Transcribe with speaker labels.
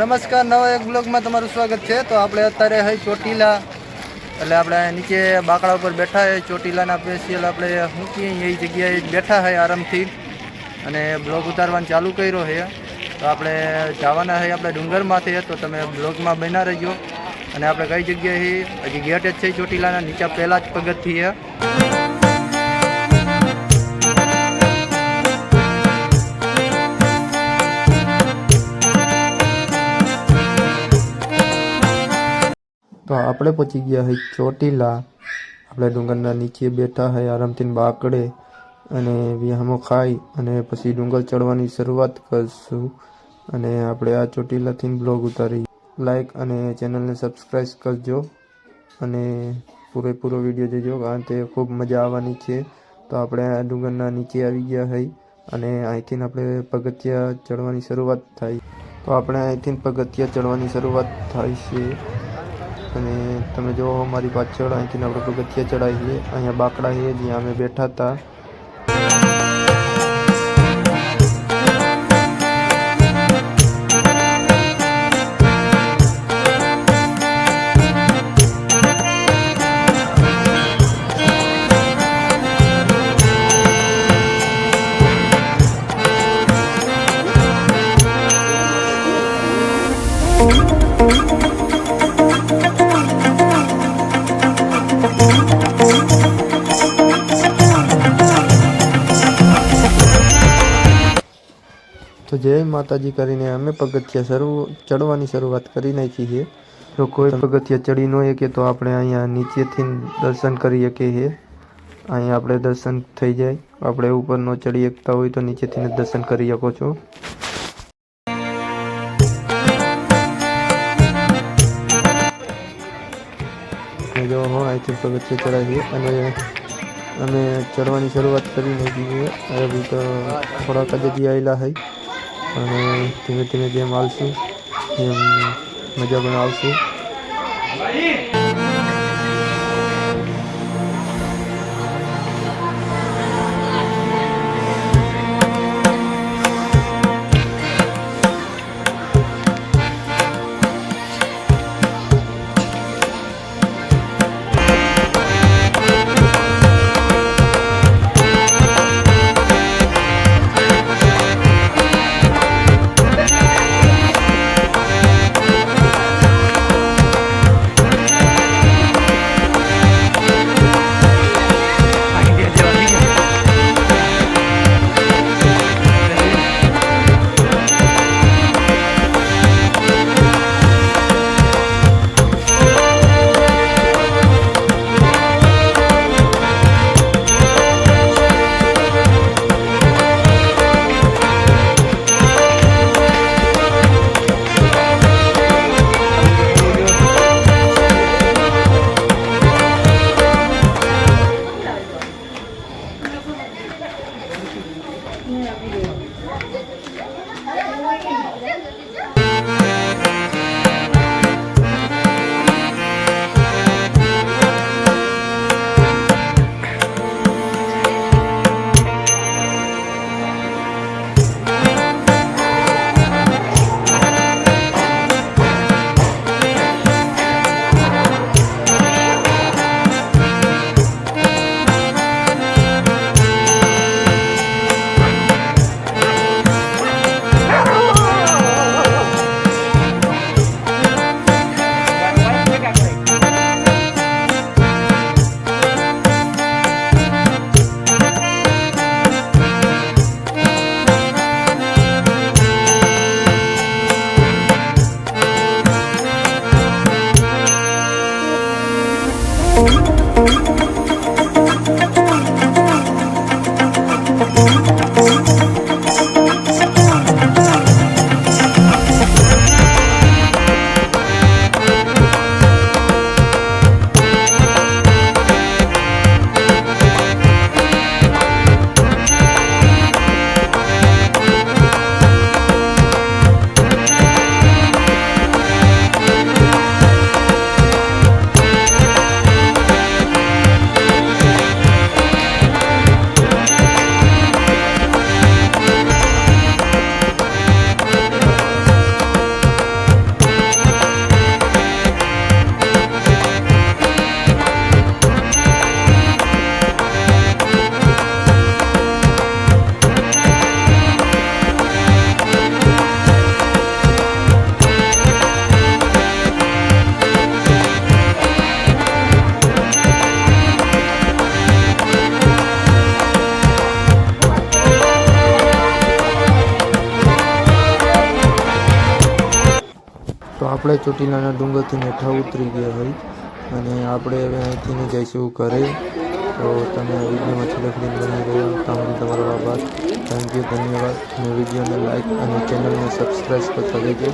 Speaker 1: નમસ્કાર, નવા એક બ્લોગમાં તમારું સ્વાગત છે। તો આપણે અત્યારે હઈ ચોટીલા, એટલે આપણે નીચે બાકડા ઉપર બેઠા છે। ચોટીલાના સ્પેશિયલ આપણે શું કહીએ એ જગ્યાએ બેઠા છે આરામથી, અને બ્લોગ ઉતારવાનું ચાલુ કર્યો છે। તો આપણે જવાના છે આપણે ડુંગરમાંથી, તો તમે બ્લોગમાં બન્યા રહેજો। અને આપણે કઈ જગ્યાએ હજી ગેટ જ છે ચોટીલાના નીચે, પહેલાં જ પગથિયે છે। તો આપણે પહોંચી ગયા છે ચોટીલા। આપણે ડુંગરના નીચે બેઠા છે આરામથી બાકડે, અને વિહામો ખાઈ અને પછી ડુંગર ચડવાની શરૂઆત કરશું। અને આપણે આ ચોટીલાથી બ્લોગ ઉતારી, લાઈક અને ચેનલને સબસ્ક્રાઈબ કરજો, અને પૂરેપૂરો વિડીયો જોજો, કારણ કે ખૂબ મજા આવવાની છે। તો આપણે આ ડુંગરના નીચે આવી ગયા છે, અને અહીંથી આપણે પગથિયા ચડવાની શરૂઆત થાય। તો આપણે અહીંથી પગથિયા ચડવાની શરૂઆત થાય છે, અને તમે જો મારી પાછળ અહીંથી આપણે પગથિયા ચડાવીએ। અહીંયા બાકડા છે જ્યાં અમે બેઠા હતા। તો જય માતાજી કરીને અમે પગથિયા ચડવાની શરૂઆત કરી નાખી છે। તો કોઈ પગથિયા ચડી ન શકે તો આપણે અહીંયા નીચેથી દર્શન કરી શકીએ। અહીંયા આપણે દર્શન થઈ જાય। આપણે ઉપર ન ચડી શકતા હોય તો નીચેથી દર્શન કરી શકો છો। જો અહીંથી પગથિયા ચડાવીએ, અને અમે ચડવાની શરૂઆત કરી નાખી છે। હવે તો થોડાક જ આવેલા છે, અને ધીમે ધીમે જેમ આવશું એમ મજા પણ આવશે। આપણે ચોટીલાના ડુંગરથી હેઠા ઉતરી ગયા હોય અને આપણે હવે અહીંથી જઈશું ઘરે. તો તમે આ વિડીયોમાં છેલ્લે સુધી બની રહ્યા ત્યાં સુધી તમારો આભાર. થેન્ક યુ, ધન્યવાદ. અને વિડીયોને લાઇક અને ચેનલને સબસ્ક્રાઈબ કરતા રહેજો.